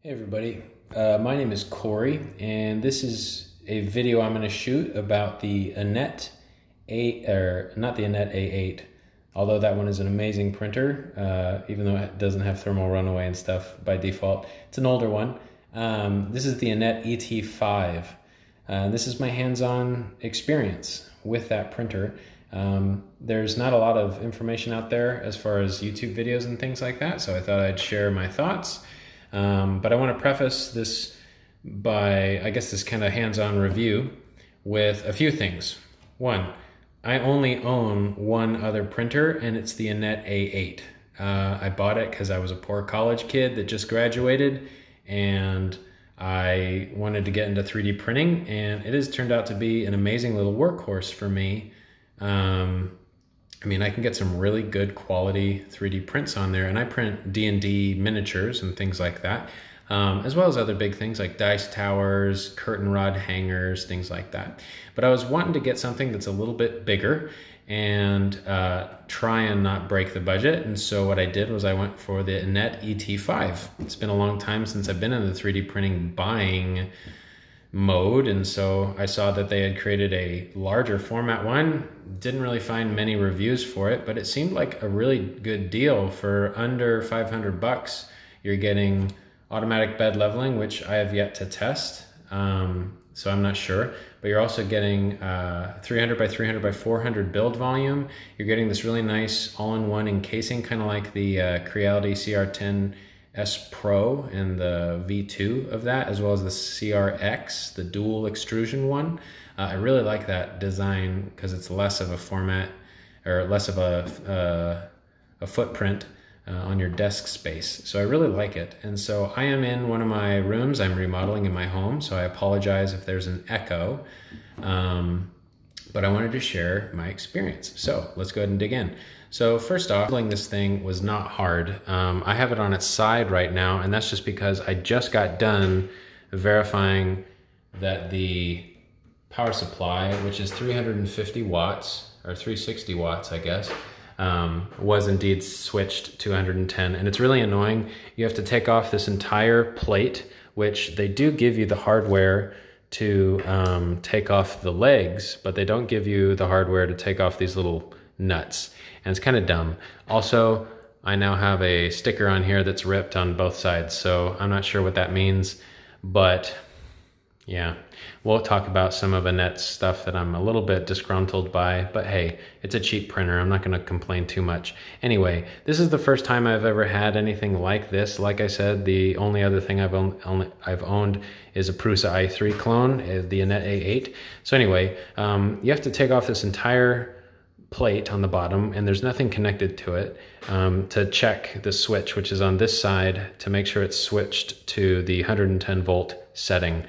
Hey everybody, my name is Corey, and this is a video I'm going to shoot about the Anet not the Anet A8, although that one is an amazing printer, even though it doesn't have thermal runaway and stuff by default. It's an older one. This is the Anet ET5. This is my hands-on experience with that printer. There's not a lot of information out there as far as YouTube videos and things like that, so I thought I'd share my thoughts. But I want to preface this by, I guess, this kind of hands-on review with a few things. One, I only own one other printer, and it's the Anet A8. I bought it because I was a poor college kid that just graduated, and I wanted to get into 3D printing, and it has turned out to be an amazing little workhorse for me. I mean, I can get some really good quality 3D prints on there, and I print D&D miniatures and things like that, as well as other big things like dice towers, curtain rod hangers, things like that. But I was wanting to get something that's a little bit bigger and try and not break the budget, and so what I did was I went for the Anet ET5. It's been a long time since I've been in the 3D printing buying mode, and so I saw that they had created a larger format one. Didn't really find many reviews for it, but it seemed like a really good deal. For under 500 bucks, you're getting automatic bed leveling, which I have yet to test, so I'm not sure, but you're also getting 300 by 300 by 400 build volume. You're getting this really nice all-in-one encasing, kind of like the Creality CR10 S Pro and the V2 of that, as well as the CRX, the dual extrusion one. I really like that design because it's less of a format, or less of a footprint on your desk space. So I really like it. And so I am in one of my rooms. I'm remodeling in my home, so I apologize if there's an echo. But I wanted to share my experience. So let's go ahead and dig in. So first off, building this thing was not hard. I have it on its side right now, and that's just because I just got done verifying that the power supply, which is 350 watts, or 360 watts, I guess, was indeed switched to 110. And it's really annoying. You have to take off this entire plate, which they do give you the hardware to take off the legs, but they don't give you the hardware to take off these little nuts. And it's kind of dumb. Also, I now have a sticker on here that's ripped on both sides, so I'm not sure what that means, but yeah, we'll talk about some of Anet's stuff that I'm a little bit disgruntled by, but hey, it's a cheap printer. I'm not going to complain too much. Anyway, this is the first time I've ever had anything like this. Like I said, the only other thing I've owned is a Prusa i3 clone, the Anet A8. So anyway, you have to take off this entire plate on the bottom, and there's nothing connected to it, to check the switch, which is on this side, to make sure it's switched to the 110 volt setting.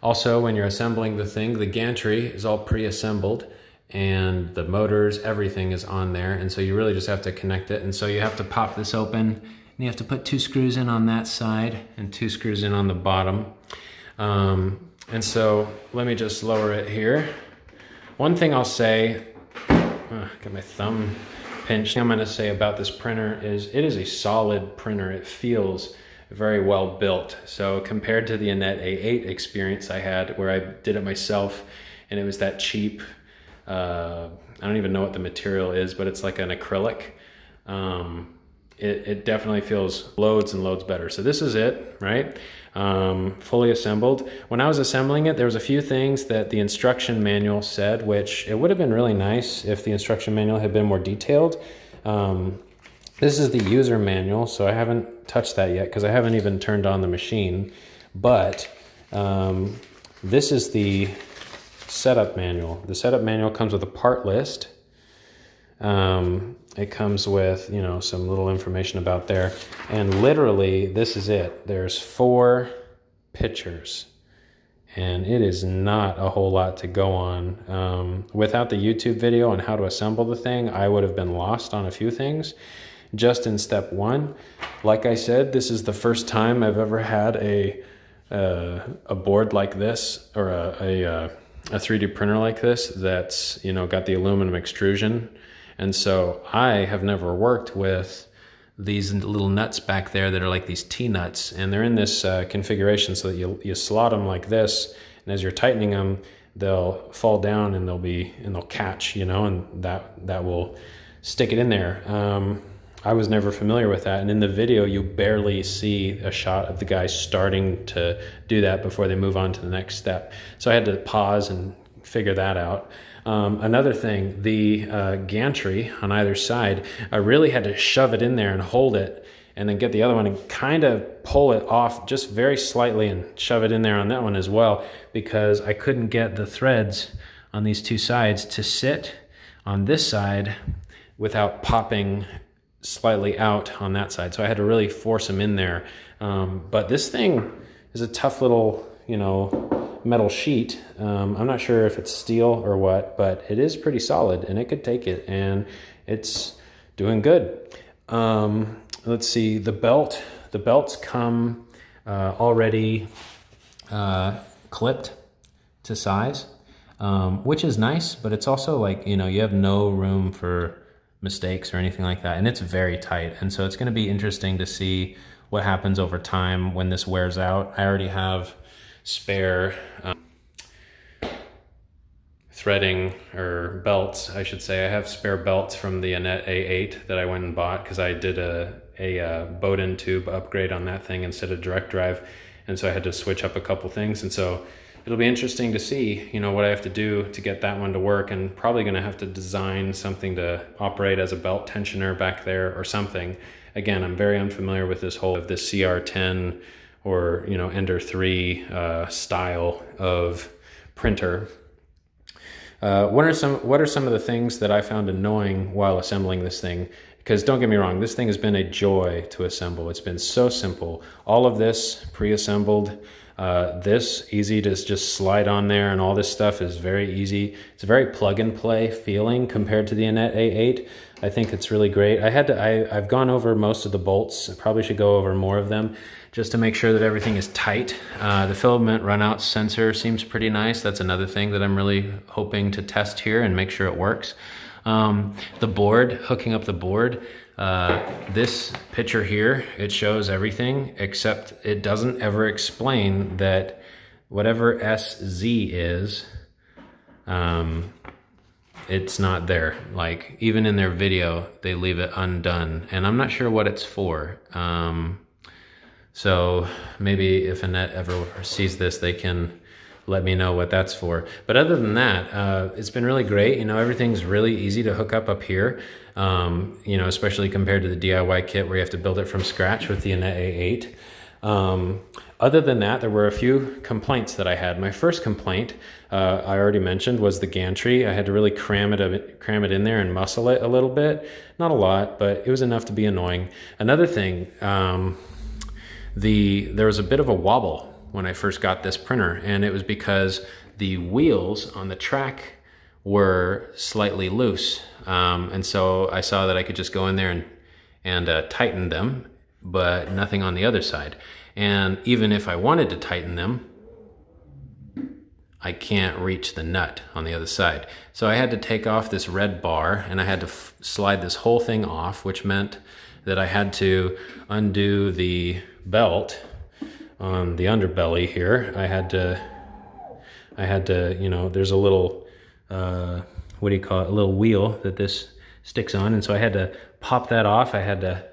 Also, when you're assembling the thing, the gantry is all pre-assembled, and the motors, everything is on there, and so you really just have to connect it. And so you have to pop this open, and you have to put 2 screws in on that side and 2 screws in on the bottom. And so let me just lower it here. One thing I'll say, got my thumb pinched. I'm going to say about this printer is it is a solid printer. It feels very well built. So compared to the Anet A8 experience I had, where I did it myself, and it was that cheap, I don't even know what the material is, but it's like an acrylic. It definitely feels loads and loads better. So this is it, right? Fully assembled. When I was assembling it, there was a few things that the instruction manual said, which it would have been really nice if the instruction manual had been more detailed. This is the user manual, so I haven't touched that yet because I haven't even turned on the machine. But this is the setup manual. The setup manual comes with a part list. It comes with, you know, some little information about there. And literally, this is it. There's 4 pictures. And it is not a whole lot to go on. Without the YouTube video on how to assemble the thing, I would have been lost on a few things. Just in step 1, like I said, this is the first time I've ever had a board like this, or a 3D printer like this that's, you know, got the aluminum extrusion. And so I have never worked with these little nuts back there that are like these T-nuts, and they're in this configuration so that you slot them like this, and as you're tightening them, they'll fall down and they'll catch, you know, and that will stick it in there. I was never familiar with that, and in the video you barely see a shot of the guy starting to do that before they move on to the next step. So I had to pause and figure that out. Another thing, the gantry on either side, I really had to shove it in there and hold it, and then get the other one and kind of pull it off just very slightly and shove it in there on that one as well, because I couldn't get the threads on these two sides to sit on this side without popping slightly out on that side. So I had to really force them in there. But this thing is a tough little, you know, metal sheet. I'm not sure if it's steel or what, but it is pretty solid and it could take it, and it's doing good. Let's see, the belts come already clipped to size, which is nice, but it's also like, you know, you have no room for mistakes or anything like that, and it's very tight. And so it's going to be interesting to see what happens over time when this wears out. I already have spare threading, or belts, I should say. I have spare belts from the Anet A8 that I went and bought because I did a Bowden tube upgrade on that thing instead of direct drive, and so I had to switch up a couple things. And so it'll be interesting to see, you know, what I have to do to get that one to work, and probably going to have to design something to operate as a belt tensioner back there or something. Again, I'm very unfamiliar with this whole of this CR10 or, you know, Ender 3 style of printer. What are some of the things that I found annoying while assembling this thing? Because don't get me wrong, this thing has been a joy to assemble. It's been so simple. All of this pre-assembled, this easy to just slide on there, and all this stuff is very easy. It's a very plug and play feeling compared to the Anet A8. I think it's really great. I've gone over most of the bolts. I probably should go over more of them just to make sure that everything is tight. The filament runout sensor seems pretty nice. That's another thing that I'm really hoping to test here and make sure it works. The board, hooking up the board, this picture here, it shows everything, except it doesn't ever explain that whatever SZ is, it's not there. Like, even in their video, they leave it undone, and I'm not sure what it's for. So maybe if Anet ever sees this, they can let me know what that's for. But other than that, it's been really great. You know, everything's really easy to hook up here, you know, especially compared to the DIY kit where you have to build it from scratch with the Anet A8. Other than that, there were a few complaints that I had. My first complaint, I already mentioned, was the gantry. I had to really cram it in there and muscle it a little bit. Not a lot, but it was enough to be annoying. Another thing, there was a bit of a wobble when I first got this printer, and it was because the wheels on the track were slightly loose. And so I saw that I could just go in there and tighten them, but nothing on the other side. And even if I wanted to tighten them, I can't reach the nut on the other side. So I had to take off this red bar, and I had to slide this whole thing off, which meant that I had to undo the belt on the underbelly here. I had to, you know, there's a little, what do you call it? A little wheel that this sticks on. And so I had to pop that off. I had to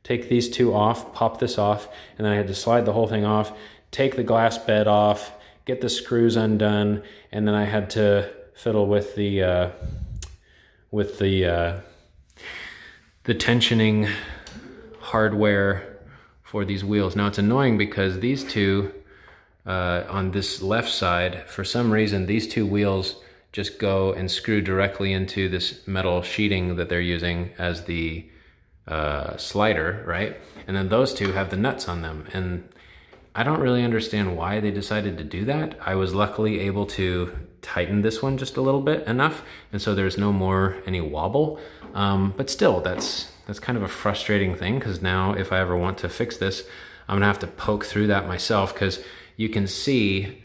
take these two off, pop this off, and then I had to slide the whole thing off, take the glass bed off, get the screws undone, and then I had to fiddle with the tensioning hardware for these wheels. Now it's annoying because these two, on this left side, for some reason, these two wheels just go and screw directly into this metal sheeting that they're using as the slider, right? And then those two have the nuts on them. And I don't really understand why they decided to do that. I was luckily able to tighten this one just a little bit enough, and so there's no more any wobble. But still, that's kind of a frustrating thing, because now if I ever want to fix this, I'm gonna have to poke through that myself, because you can see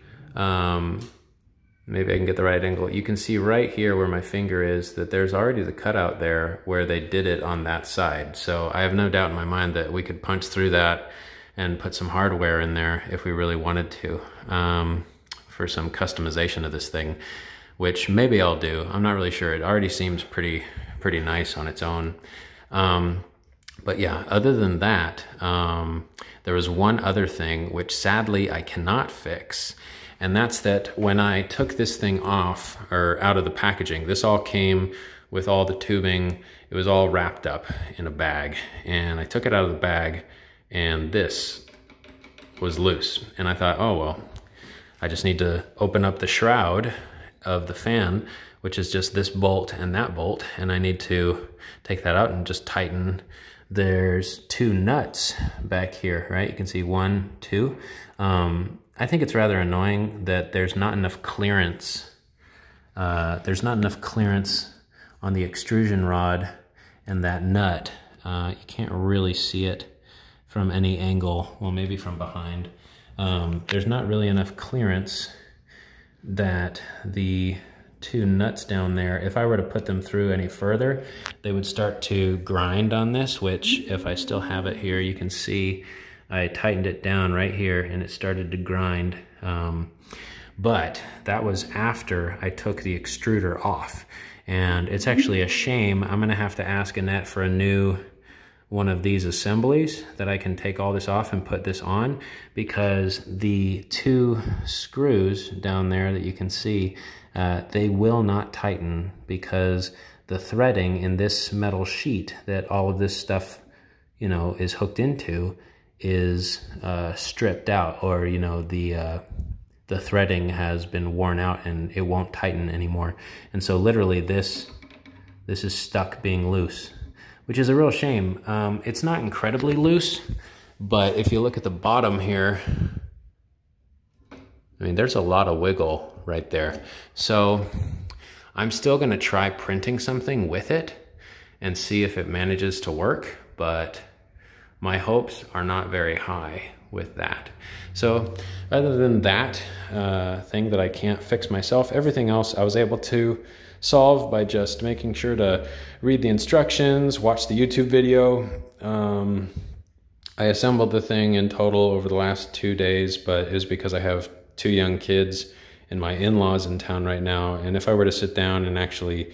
maybe I can get the right angle. You can see right here where my finger is that there's already the cutout there where they did it on that side. So I have no doubt in my mind that we could punch through that and put some hardware in there if we really wanted to, for some customization of this thing, which maybe I'll do. I'm not really sure. It already seems pretty nice on its own. But yeah, other than that, there was one other thing which sadly I cannot fix. And that's that when I took this thing off or out of the packaging, this all came with all the tubing. It was all wrapped up in a bag. And I took it out of the bag and this was loose. And I thought, oh, well, I just need to open up the shroud of the fan, which is just this bolt and that bolt. And I need to take that out and just tighten. There's 2 nuts back here, right? You can see 1, 2. I think it's rather annoying that there's not enough clearance. There's not enough clearance on the extrusion rod and that nut. You can't really see it from any angle. Well, maybe from behind. There's not really enough clearance that the 2 nuts down there, if I were to put them through any further, they would start to grind on this, which if I still have it here, you can see I tightened it down right here and it started to grind. But that was after I took the extruder off. And it's actually a shame. I'm gonna have to ask Annette for a new one of these assemblies that I can take all this off and put this on, because the 2 screws down there that you can see, they will not tighten because the threading in this metal sheet that all of this stuff, you know, is hooked into is stripped out, or you know, the threading has been worn out and it won't tighten anymore. And so literally this is stuck being loose, which is a real shame. It's not incredibly loose, but if you look at the bottom here, I mean, there's a lot of wiggle right there. So I'm still gonna try printing something with it and see if it manages to work, but my hopes are not very high with that. So other than that thing that I can't fix myself, everything else I was able to solve by just making sure to read the instructions, watch the YouTube video. I assembled the thing in total over the last 2 days, but it was because I have 2 young kids and my in-laws in town right now. And if I were to sit down and actually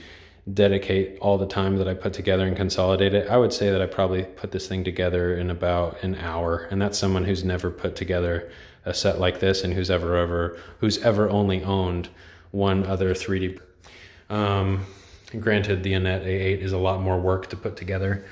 dedicate all the time that I put together and consolidate it, I would say that I probably put this thing together in about an hour. And that's someone who's never put together a set like this and who's ever only owned one other 3D. Granted, the Anet A8 is a lot more work to put together,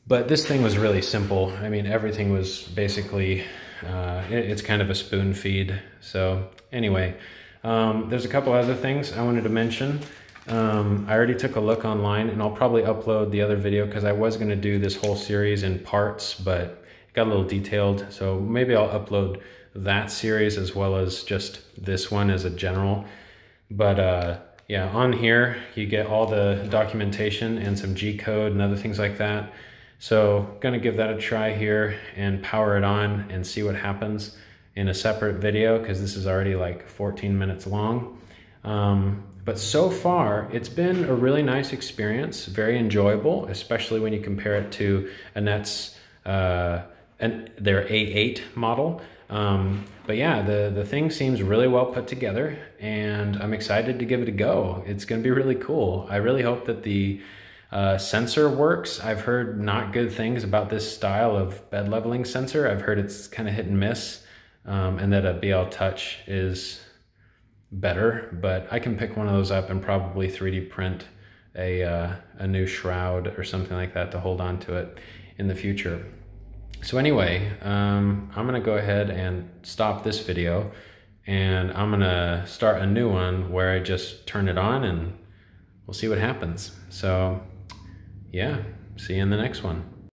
but this thing was really simple. I mean, everything was basically, it's kind of a spoon feed. So anyway, there's a couple other things I wanted to mention. I already took a look online, and I'll probably upload the other video because I was going to do this whole series in parts, but it got a little detailed. So maybe I'll upload that series as well as just this one as a general. But yeah, on here you get all the documentation and some G-code and other things like that. So gonna give that a try here and power it on and see what happens in a separate video, because this is already like 14 minutes long. But so far, it's been a really nice experience, very enjoyable, especially when you compare it to Annette's, their A8 model. But yeah, the thing seems really well put together, and I'm excited to give it a go. It's gonna be really cool. I really hope that the sensor works. I've heard not good things about this style of bed leveling sensor. I've heard it's kind of hit and miss, and that a BL Touch is better, but I can pick one of those up and probably 3D print a new shroud or something like that to hold on to it in the future. So anyway, I'm gonna go ahead and stop this video, and I'm gonna start a new one where I just turn it on and we'll see what happens. So yeah, see you in the next one.